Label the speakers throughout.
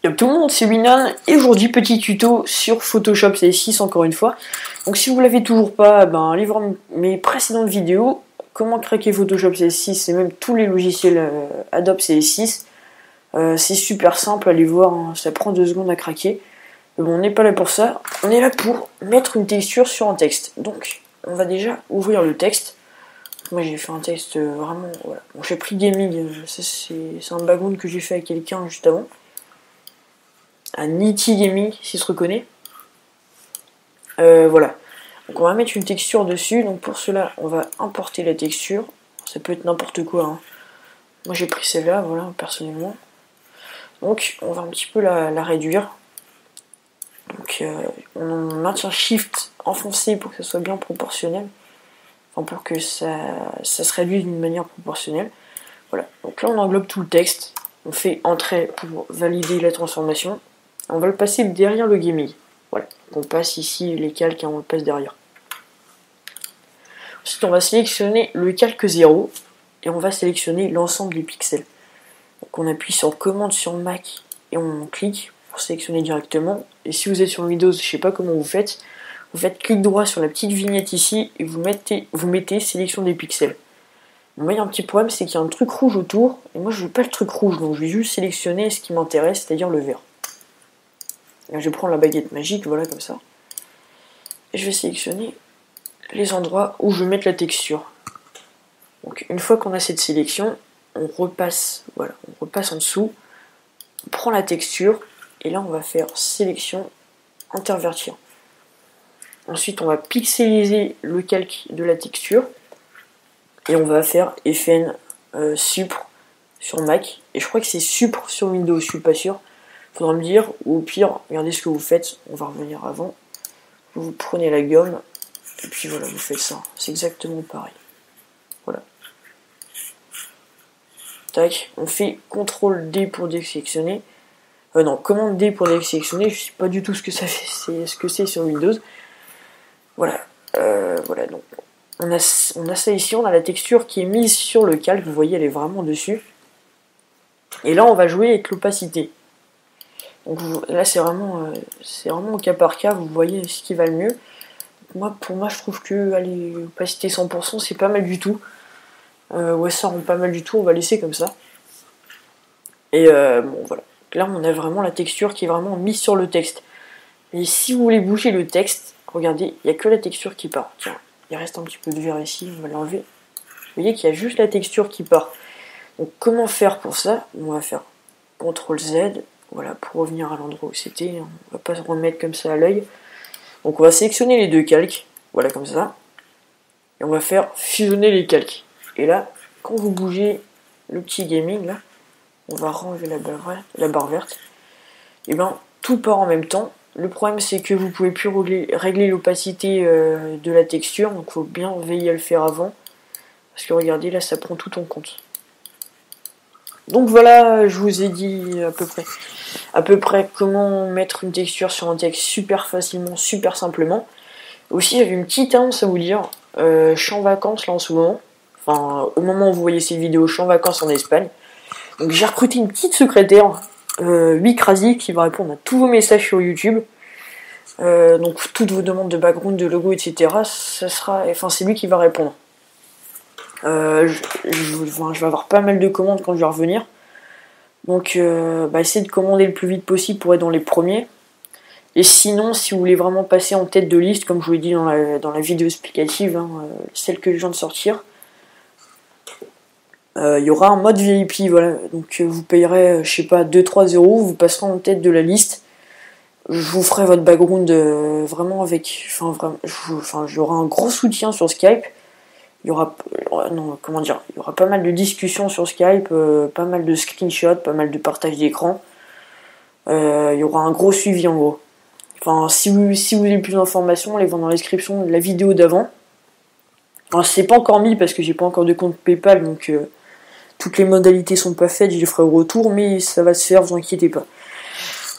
Speaker 1: Yo tout le monde, c'est Winan et aujourd'hui petit tuto sur Photoshop CS6 encore une fois. Donc si vous l'avez toujours pas, allez voir mes précédentes vidéos, comment craquer Photoshop CS6 et même tous les logiciels Adobe CS6. C'est super simple, allez voir, hein, ça prend 2 secondes à craquer. Mais bon, on n'est pas là pour ça, on est là pour mettre une texture sur un texte. Donc on va déjà ouvrir le texte. Moi j'ai fait un texte vraiment, voilà. Bon, j'ai pris Gaming, c'est un background que j'ai fait à quelqu'un juste avant. À Nitty Gaming, s'il se reconnaît. Voilà. Donc on va mettre une texture dessus. Donc pour cela, on va importer la texture. Ça peut être n'importe quoi. Hein. Moi j'ai pris celle-là, voilà, personnellement. Donc on va un petit peu la réduire. Donc on maintient Shift enfoncé pour que ça soit bien proportionnel. Enfin pour que ça se réduise d'une manière proportionnelle. Voilà. Donc là on englobe tout le texte. On fait Entrée pour valider la transformation. On va le passer derrière le gaming. Voilà, on passe ici les calques et on le passe derrière. Ensuite, on va sélectionner le calque 0 et on va sélectionner l'ensemble des pixels. Donc on appuie sur Commande sur Mac et on clique pour sélectionner directement. Et si vous êtes sur Windows, je ne sais pas comment vous faites clic droit sur la petite vignette ici et vous mettez sélection des pixels. Moi, il y a un petit problème, c'est qu'il y a un truc rouge autour et moi je veux pas le truc rouge, donc je vais juste sélectionner ce qui m'intéresse, c'est-à-dire le vert. Je vais prendre la baguette magique, voilà, comme ça. Et je vais sélectionner les endroits où je vais mettre la texture. Donc une fois qu'on a cette sélection, on repasse, voilà, on repasse en dessous, on prend la texture, et là on va faire sélection, intervertir. Ensuite on va pixeliser le calque de la texture, et on va faire FN Supre sur Mac, et je crois que c'est Supre sur Windows, je suis pas sûr. Faudra me dire, ou au pire, regardez ce que vous faites, on va revenir avant. Vous prenez la gomme, et puis voilà, vous faites ça. C'est exactement pareil. Voilà. Tac, on fait CTRL D pour désélectionner. Non, commande D pour désélectionner, je sais pas du tout ce que ça fait, c'est ce que c'est sur Windows. Voilà. Voilà, donc on a ça ici, on a la texture qui est mise sur le calque, vous voyez, elle est vraiment dessus. Et là, on va jouer avec l'opacité. Donc là c'est vraiment au cas par cas, vous voyez ce qui va le mieux. Pour moi je trouve que allez, opacité 100% c'est pas mal du tout. Ouais, ça rend pas mal du tout, on va laisser comme ça. Et bon voilà. Là on a vraiment la texture qui est vraiment mise sur le texte. Et si vous voulez bouger le texte, regardez, il n'y a que la texture qui part. Tiens, il reste un petit peu de vert ici, on va l'enlever. Vous voyez qu'il y a juste la texture qui part. Donc comment faire pour ça? On va faire CTRL Z. Voilà, pour revenir à l'endroit où c'était, on va pas se remettre comme ça à l'œil. Donc on va sélectionner les deux calques, voilà comme ça. Et on va faire fusionner les calques. Et là, quand vous bougez le petit gaming, là, on va renlever la barre verte. Et bien, tout part en même temps. Le problème, c'est que vous pouvez plus régler l'opacité de la texture, donc il faut bien veiller à le faire avant. Parce que regardez, là, ça prend tout en compte. Donc voilà, je vous ai dit à peu près comment mettre une texture sur un texte super facilement, super simplement. Aussi, j'avais une petite annonce à vous dire. Je suis en vacances là en ce moment. Enfin, au moment où vous voyez ces vidéos, je suis en vacances en Espagne. Donc j'ai recruté une petite secrétaire, Wikrazi, qui va répondre à tous vos messages sur YouTube. Donc toutes vos demandes de background, de logo, etc. C'est lui qui va répondre. Je vais avoir pas mal de commandes quand je vais revenir. Donc essayez de commander le plus vite possible pour être dans les premiers. Et sinon, si vous voulez vraiment passer en tête de liste, comme je vous l'ai dit dans la vidéo explicative, hein, celle que je viens de sortir, il y aura un mode VIP, voilà. Donc vous payerez, je sais pas, 2-3 euros, vous passerez en tête de la liste. Je vous ferai votre background vraiment avec... j'aurai un gros soutien sur Skype. Il y aura pas mal de discussions sur Skype, pas mal de screenshots, pas mal de partage d'écran. Il y aura un gros suivi en gros. Enfin, si vous voulez plus d'informations, allez voir dans la description de la vidéo d'avant. Alors c'est pas encore mis parce que j'ai pas encore de compte PayPal, donc toutes les modalités sont pas faites, je les ferai au retour, mais ça va se faire, vous inquiétez pas.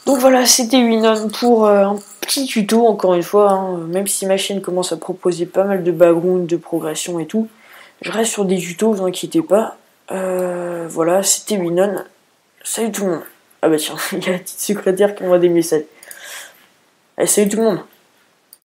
Speaker 1: Donc voilà, c'était Winan pour un petit tuto, encore une fois, hein, même si ma chaîne commence à proposer pas mal de background, de progression et tout, je reste sur des tutos, vous inquiétez pas. Voilà, c'était Winan, salut tout le monde. Ah bah tiens, il y a la petite secrétaire qui envoie des messages. Allez, salut tout le monde.